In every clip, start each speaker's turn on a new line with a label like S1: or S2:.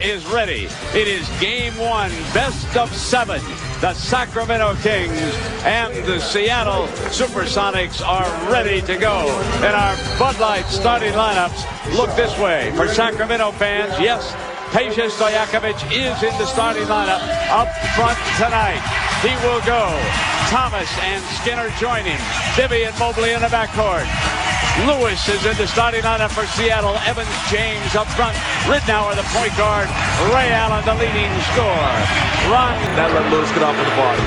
S1: is ready. It is game one, best of 7. The Sacramento Kings and the Seattle Supersonics are ready to go. And our Bud Light starting lineups look this way. For Sacramento fans, yes, Stojakovic is in the starting lineup up front tonight. He will go. Thomas and Skinner join him. Bibby and Mobley in the backcourt. Lewis is in the starting lineup for Seattle. Evans, James up front. Ridnour, the point guard. Ray Allen, the leading scorer.
S2: That let Lewis get off of the body.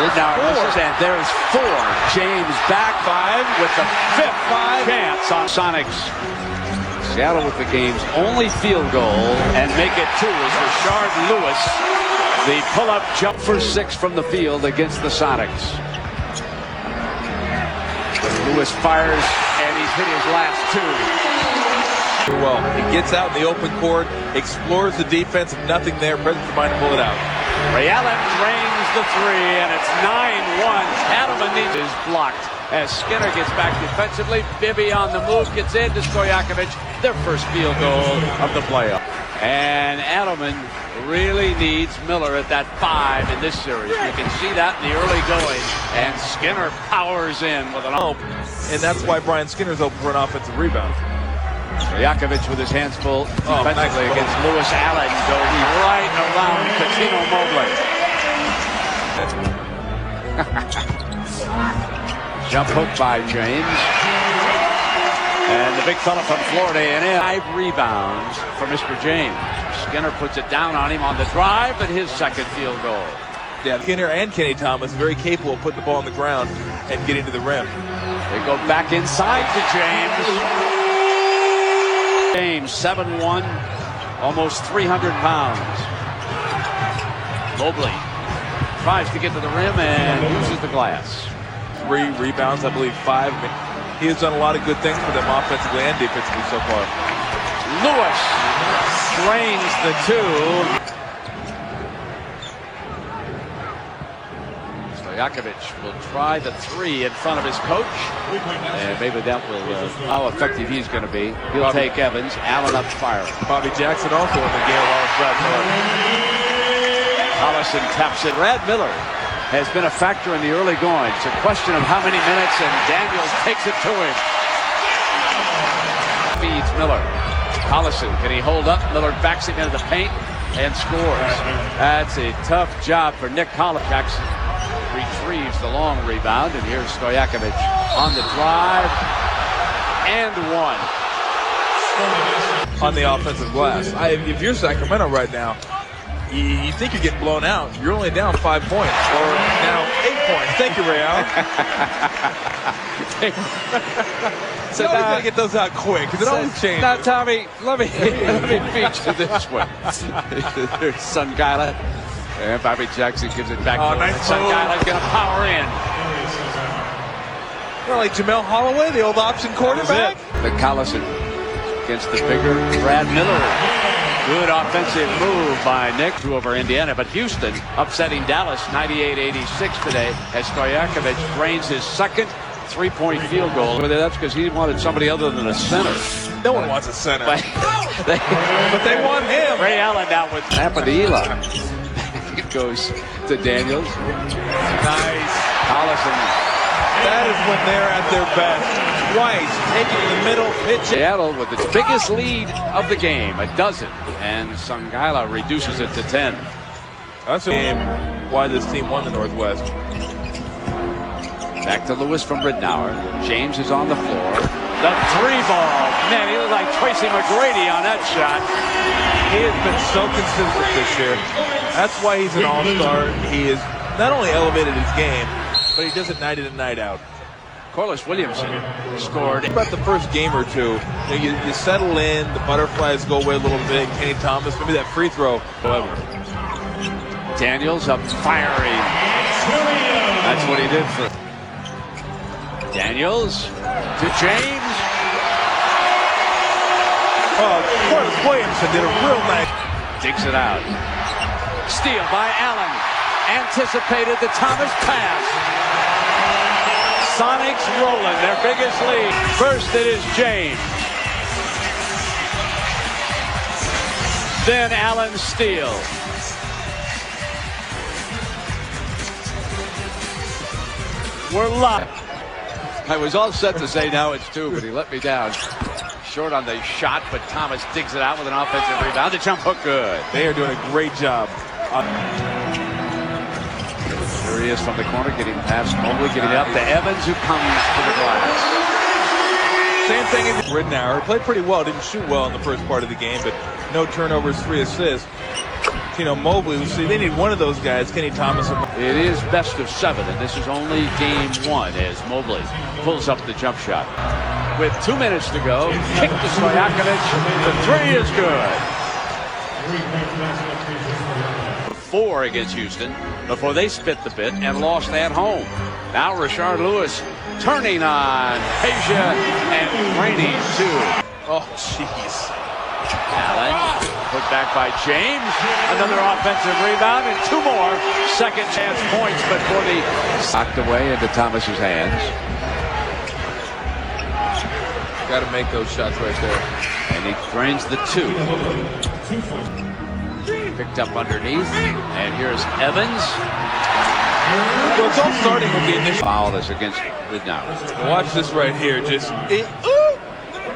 S1: Ridnour misses, and there's 4. James back 5 with the 5th chance on Sonics. Seattle with the game's only field goal, and make it 2 is Rashard Lewis. The pull-up jump for 6 from the field against the Sonics. Lewis fires, and he's hit his last 2.
S2: Well, he gets out in the open court, explores the defense, nothing there, presence of mind to pull it out.
S1: Ray Allen drains the 3, and it's 9-1. Adam is blocked as Skinner gets back defensively. Bibby on the move, gets into Stojakovic, their first field goal of the playoff. And Adelman really needs Miller at that 5 in this series. You can see that in the early going. And Skinner powers in with an open.
S2: And that's why Brian Skinner's open for an offensive rebound.
S1: Stojakovic with his hands full defensively against Lewis. Allen goes right around Catino Mobley. Jump hook by James. And the big fella from Florida A&M. 5 rebounds for Mr. James. Skinner puts it down on him on the drive, but his second field goal.
S2: Yeah, Skinner and Kenny Thomas very capable of putting the ball on the ground and getting to the rim.
S1: They go back inside to James. James, 7'1", almost 300 pounds. Mobley tries to get to the rim and uses the glass.
S2: 3 rebounds, I believe 5. He has done a lot of good things for them offensively and defensively so far.
S1: Lewis drains the 2. Stojakovic will try the 3 in front of his coach. And maybe that will how effective he's going to be. He'll take Evans. Allen up firing.
S2: Bobby Jackson also in the game along with Brad Miller.
S1: Allison taps it. Brad Miller has been a factor in the early going. It's a question of how many minutes, and Daniels takes it to him. Feeds Miller. Collison, can he hold up? Miller backs him into the paint and scores. That's a tough job for Nick Collison. Jackson retrieves the long rebound, and here's Stojakovic on the drive, and 1.
S2: On the offensive glass. If you're Sacramento right now, you think you're getting blown out. You're only down 5 points, or now 8 points. Thank you, Ray Allen. So now we got to get those out quick, because it always changes.
S1: Now, Tommy, let me feature this one. There's Sungila. And Bobby Jackson gives it back to him.
S2: Nice
S1: Sungila's going to power in.
S2: Well, like Jamel Holloway, the old option quarterback.
S1: The Collison against the bigger Brad Miller. Good offensive move by Nick over Indiana, but Houston upsetting Dallas 98-86 today as Stojakovic drains his second 3-point field goal. That's because he wanted somebody other than a center.
S2: No one wants a center.
S1: But
S2: they want him.
S1: Ray Allen now with Napadilla. It goes to Daniels.
S2: Nice.
S1: Collison.
S2: That is when they're at their best. Twice, taking the middle, pitch.
S1: Seattle with its biggest lead of the game, 12, and Sungila reduces it to 10.
S2: That's a game why this team won the Northwest.
S1: Back to Lewis from Ridnour. James is on the floor. The 3-ball. Man, he looked like Tracy McGrady on that shot.
S2: He has been so consistent this year. That's why he's an all-star. He has not only elevated his game, but he does it night in and night out.
S1: Corliss Williamson scored.
S2: About the first game or two, you settle in, the butterflies go away a little bit. Kenny Thomas, maybe that free throw. However,
S1: Daniels up firing. That's what he did for Daniels to James.
S2: Corliss Williamson did a real nice.
S1: Digs it out. Steal by Allen. Anticipated the Thomas pass. Sonics rolling, their biggest lead. First it is James. Then Allen steal. We're live. I was all set to say now it's 2, but he let me down. Short on the shot, but Thomas digs it out with an offensive rebound. The jump hook good.
S2: They are doing a great job.
S1: Here he is from the corner, getting past Mobley, getting up to Evans, who comes to the glass.
S2: Same thing in Ridnour. He played pretty well. Didn't shoot well in the first part of the game, but no turnovers, 3 assists. Mobley, we see they need one of those guys, Kenny Thomas.
S1: It is best of 7, and this is only game 1 as Mobley pulls up the jump shot. With 2 minutes to go, kick to Stojakovic. The 3 is good. 4 against Houston before they spit the bit and lost at home. Now Rashard Lewis turning on Peja and raining 2.
S2: Oh, jeez.
S1: Allen put back by James. Another offensive rebound and 2 more second chance points, but for the knocked away into Thomas's hands.
S2: Got to make those shots right there.
S1: And he drains the 2. Picked up underneath, and here's Evans.
S2: Well, it's all starting with the initial
S1: foul is against Ridnour.
S2: Watch this right here.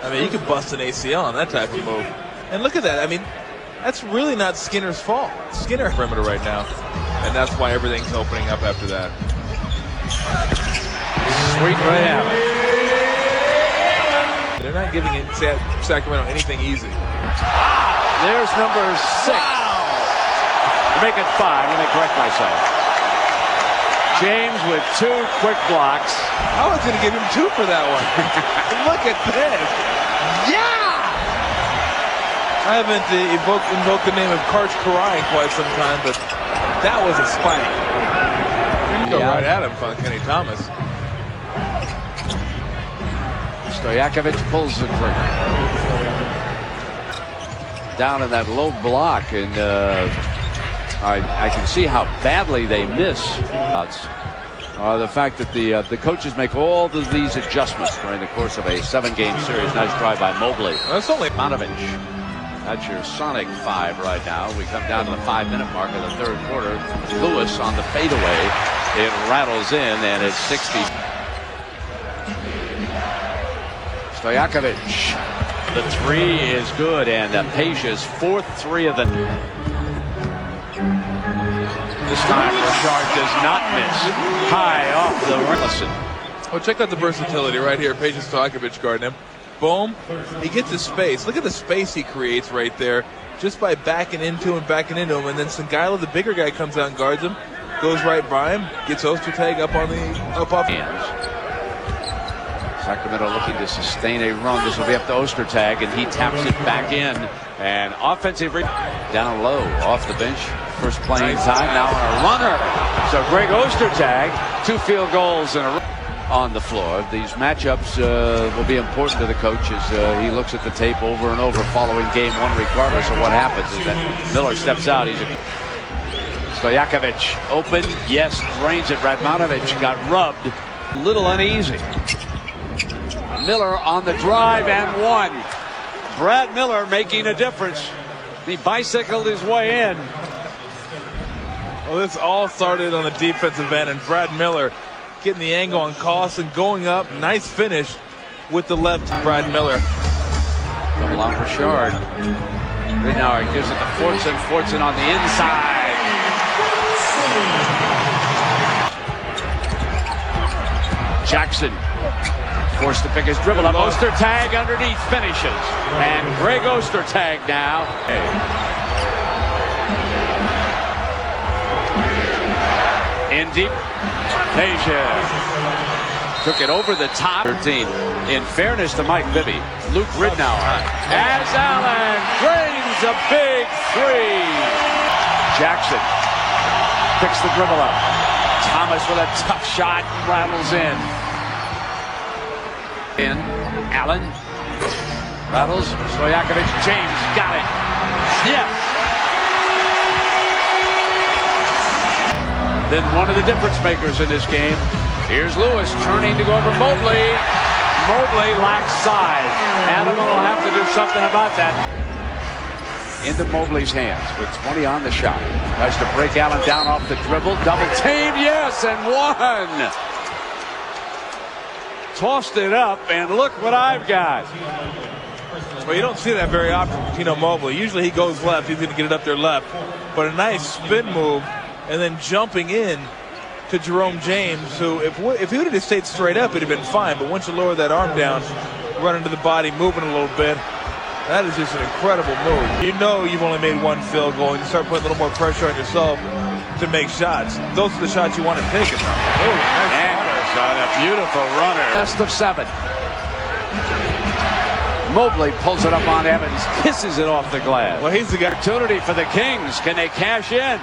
S2: I mean, you could bust an ACL on that type of move. And look at that. I mean, that's really not Skinner's fault. Skinner perimeter right now, and that's why everything's opening up after that.
S1: Sweet Ray Allen.
S2: They're not giving Sacramento anything easy.
S1: There's number 6. To make it 5, let me correct myself. James with 2 quick blocks.
S2: I was going to give him 2 for that one. Look at this. Yeah! I haven't invoked the name of Karch Karai in quite some time, but that was a spike. You go right at him, Kenny Thomas.
S1: Stojakovic pulls the trigger. Down in that low block, and I can see how badly they miss. The fact that the coaches make all of these adjustments during the course of a 7-game series. Nice drive by Mobley.
S2: That's only
S1: Monovich. That's your Sonic 5 right now. We come down to the 5-minute mark of the 3rd quarter. Lewis on the fadeaway. It rattles in, and it's 60. Stojakovic. The 3 is good, and Peja's 4th 3 of the. This time, Rashard does not miss. High off the rim.
S2: Oh, check out the versatility right here. Peja Stojakovic guarding him. Boom. He gets his space. Look at the space he creates right there just by backing into him. And then Sangaila, the bigger guy, comes out and guards him. Goes right by him. Gets Ostertag up off hands.
S1: Sacramento looking to sustain a run. This will be up to Ostertag, and he taps it back in. And offensive down low off the bench. First playing time now on a runner. So Greg Ostertag, 2 field goals and a run on the floor. These matchups will be important to the coach as he looks at the tape over and over following game 1, regardless of what happens. Is that Miller steps out. Stojakovic open. Yes, drains it. Radmanovic got rubbed. A little uneasy. Miller on the drive and 1. Brad Miller making a difference. He bicycled his way in.
S2: Well, this all started on the defensive end, and Brad Miller getting the angle on Cost and going up. Nice finish with the left. Brad Miller.
S1: Double on Rashard. Ridnour gives it to Fortson. Fortson on the inside. Jackson forced to pick his dribble up. Ostertag underneath finishes. And Greg Ostertag now. In deep. Peja took it over the top. 13. In fairness to Mike Bibby, Luke Ridnour as Allen drains a big 3. Jackson picks the dribble up. Thomas with a tough shot, rattles in. Allen rattles. Stojakovic. James got it. Yes. Then one of the difference makers in this game. Here's Lewis turning to go over Mobley. Mobley lacks size. Adam will have to do something about that. into Mobley's hands with 20 on the shot. Tries to break Allen down off the dribble. Double team, yes, and one. Tossed it up, and look what I've got.
S2: Well, you don't see that very often from Tino Mobley. Usually he goes left. He's going to get it up there left. But a nice spin move, and then jumping in to Jerome James, who, if he would have just stayed straight up, it'd have been fine. But once you lower that arm down, run into the body, moving a little bit, that is just an incredible move. You know you've only made one field goal, and you start putting a little more pressure on yourself to make shots. Those are the shots you want to take.
S1: Nice on a beautiful runner. Best of 7. Mobley pulls it up on Evans, kisses it off the glass.
S2: Well, he's the guy.
S1: Opportunity for the Kings. Can they cash in?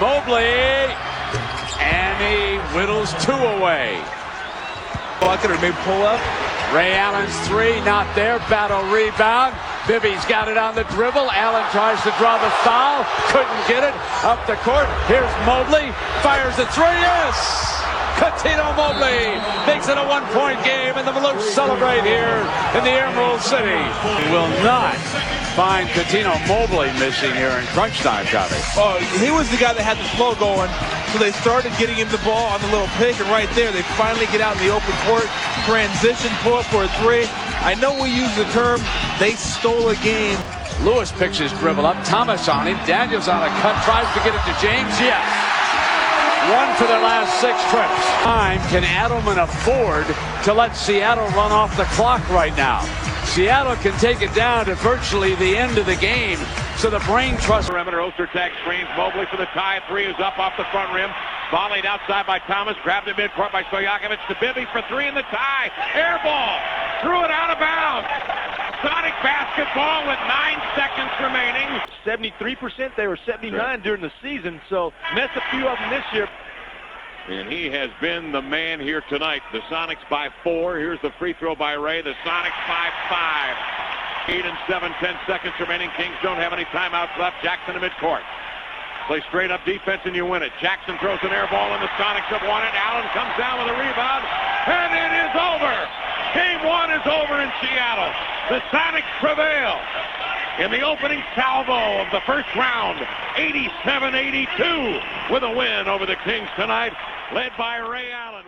S1: Mobley, and he whittles 2 away.
S2: Bucket or maybe pull up.
S1: Ray Allen's 3, not there. Battle rebound. Bibby's got it on the dribble. Allen tries to draw the foul. Couldn't get it. Up the court. Here's Mobley. Fires the 3. Yes! Cuttino Mobley makes it a 1-point game, and the Blues celebrate here in the Emerald City. We will not find Cuttino Mobley missing here in crunch time, Tommy.
S2: Oh, he was the guy that had the flow going, so they started getting him the ball on the little pick, and right there, they finally get out in the open court, transition, pull up for a 3. I know we use the term, they stole a game.
S1: Lewis picks his dribble up, Thomas on him, Daniels on a cut, tries to get it to James, yes. 1 for their last 6 trips. Can Adelman afford to let Seattle run off the clock right now? Seattle can take it down to virtually the end of the game. So the brain trust.
S3: Perimeter, Ostertag screens. Mobley for the tie. 3 is up off the front rim. Volleyed outside by Thomas. Grabbed in midcourt by Stojakovic to Bibby for 3 in the tie. Air ball. Threw it out of bounds. Sonic basketball with 9 seconds remaining.
S4: 73%. They were 79 during the season, so missed a few of them this year.
S3: And he has been the man here tonight. The Sonics by 4. Here's the free throw by Ray. The Sonics by 5. 8 and 7, 10 seconds remaining. Kings don't have any timeouts left. Jackson in midcourt. Play straight up defense and you win it. Jackson throws an air ball and the Sonics have won it. Allen comes down with a rebound. And it is over. Game 1 is over in Seattle. The Sonics prevail in the opening salvo of the first round. 87-82 with a win over the Kings tonight, led by Ray Allen.